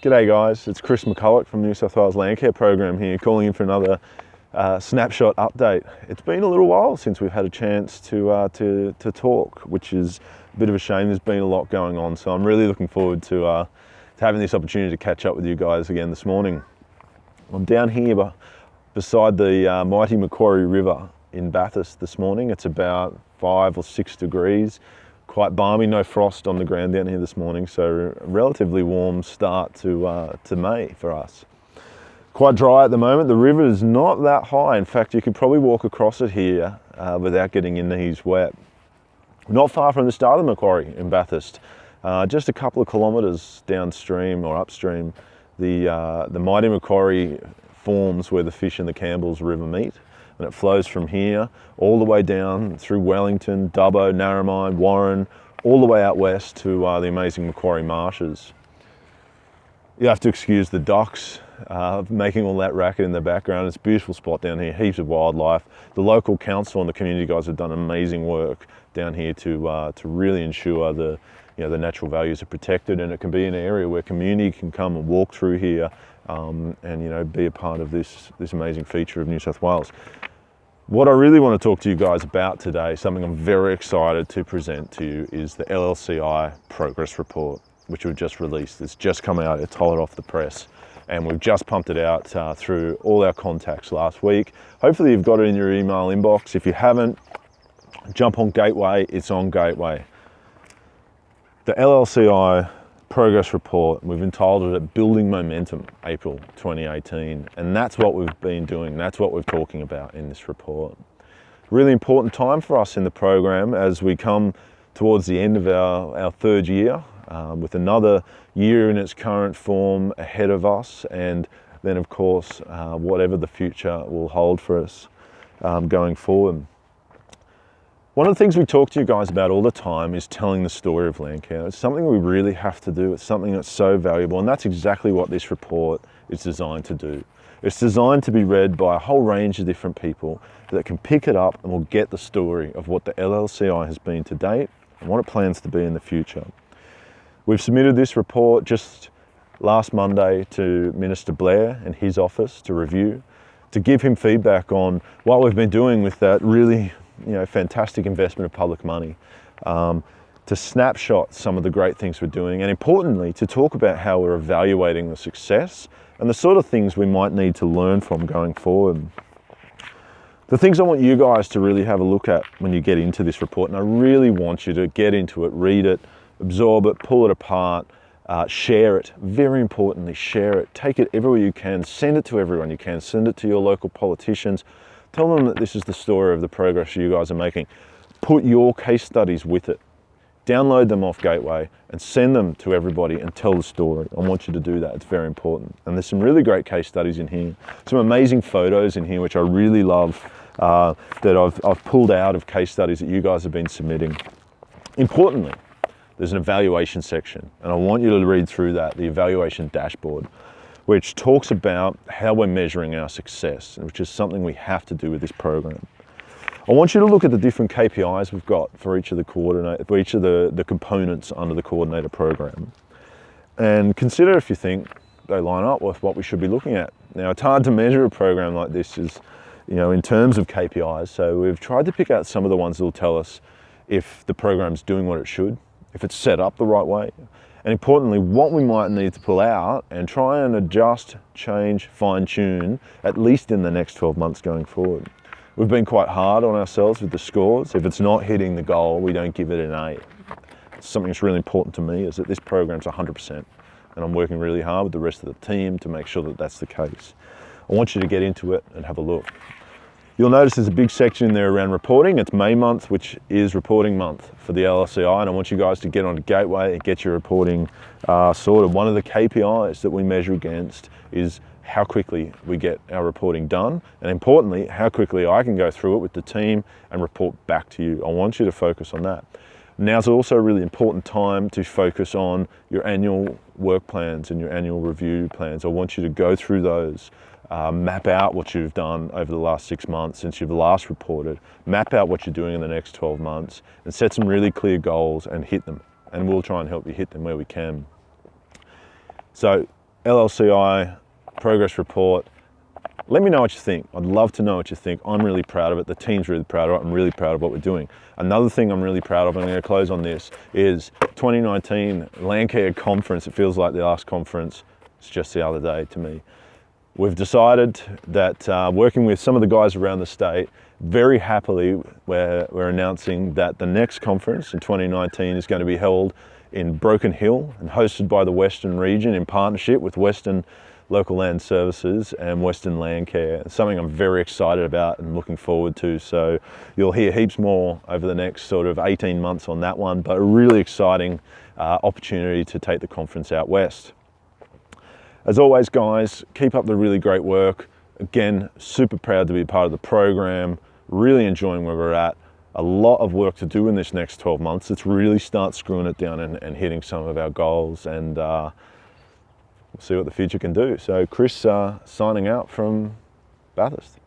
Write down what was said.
G'day guys, it's Chris McCulloch from New South Wales Landcare program here, calling in for another snapshot update. It's been a little while since we've had a chance to talk, which is a bit of a shame. There's been a lot going on, so I'm really looking forward to having this opportunity to catch up with you guys again this morning. I'm down here beside the mighty Macquarie River in Bathurst this morning. It's about 5 or 6 degrees. Quite balmy, no frost on the ground down here this morning, so a relatively warm start to May for us. Quite dry at the moment. The river is not that high. In fact, you could probably walk across it here without getting your knees wet. Not far from the start of Macquarie in Bathurst, just a couple of kilometres downstream or upstream, the mighty Macquarie forms where the Fish and the Campbell's River meet. And it flows from here all the way down through Wellington, Dubbo, Narromine, Warren, all the way out west to the amazing Macquarie Marshes. You have to excuse the docks making all that racket in the background. It's a beautiful spot down here, heaps of wildlife. The local council and the community guys have done amazing work down here to really ensure the natural values are protected, and it can be an area where community can come and walk through here and be a part of this amazing feature of New South Wales. What I really want to talk to you guys about today, something I'm very excited to present to you, is the LLCI progress report, which we've just released. It's just come out, it's hot off the press, and we've just pumped it out through all our contacts last week. Hopefully you've got it in your email inbox. If you haven't, jump on Gateway, it's on Gateway. The LLCI progress report, we've entitled it Building Momentum, April 2018, and that's what we've been doing, that's what we're talking about in this report. Really important time for us in the program as we come towards the end of our third year, with another year in its current form ahead of us, and then of course whatever the future will hold for us going forward. One of the things we talk to you guys about all the time is telling the story of Landcare. It's something we really have to do. It's something that's so valuable, and that's exactly what this report is designed to do. It's designed to be read by a whole range of different people that can pick it up and will get the story of what the LLCI has been to date and what it plans to be in the future. We've submitted this report just last Monday to Minister Blair and his office to review, to give him feedback on what we've been doing with that really fantastic investment of public money, to snapshot some of the great things we're doing, and importantly, to talk about how we're evaluating the success and the sort of things we might need to learn from going forward. The things I want you guys to really have a look at when you get into this report, and I really want you to get into it, read it, absorb it, pull it apart, share it. Very importantly, share it. Take it everywhere you can. Send it to everyone you can. Send it to your local politicians. Tell them that this is the story of the progress you guys are making. Put your case studies with it. Download them off Gateway and send them to everybody and tell the story. I want you to do that. It's very important. And there's some really great case studies in here. Some amazing photos in here, which I really love, that I've pulled out of case studies that you guys have been submitting. Importantly, there's an evaluation section, and I want you to read through that, the evaluation dashboard, which talks about how we're measuring our success, which is something we have to do with this program. I want you to look at the different KPIs we've got for each of the components under the coordinator program, and consider if you think they line up with what we should be looking at. Now, it's hard to measure a program like this in terms of KPIs, so we've tried to pick out some of the ones that will tell us if the program's doing what it should, if it's set up the right way, and importantly, what we might need to pull out and try and adjust, change, fine-tune, at least in the next 12 months going forward. We've been quite hard on ourselves with the scores. If it's not hitting the goal, we don't give it an A. Something that's really important to me is that this program's 100%, and I'm working really hard with the rest of the team to make sure that that's the case. I want you to get into it and have a look. You'll notice there's a big section in there around reporting. It's May month, which is reporting month for the LLCI, and I want you guys to get on Gateway and get your reporting sorted. One of the KPIs that we measure against is how quickly we get our reporting done, and importantly, how quickly I can go through it with the team and report back to you. I want you to focus on that. Now's also a really important time to focus on your annual work plans and your annual review plans. I want you to go through those. Map out what you've done over the last 6 months since you've last reported, map out what you're doing in the next 12 months, and set some really clear goals and hit them. And we'll try and help you hit them where we can. So LLCI progress report. Let me know what you think. I'd love to know what you think. I'm really proud of it. The team's really proud of it. I'm really proud of what we're doing. Another thing I'm really proud of, and I'm going to close on this, is 2019 Landcare conference. It feels like the last conference. It's just the other day to me. We've decided that working with some of the guys around the state, very happily we're announcing that the next conference in 2019 is going to be held in Broken Hill and hosted by the Western region in partnership with Western Local Land Services and Western Landcare. It's something I'm very excited about and looking forward to. So you'll hear heaps more over the next sort of 18 months on that one, but a really exciting opportunity to take the conference out west. As always, guys, keep up the really great work. Again, super proud to be part of the program, really enjoying where we're at. A lot of work to do in this next 12 months. Let's really start screwing it down and hitting some of our goals, and we'll see what the future can do. So Chris signing out from Bathurst.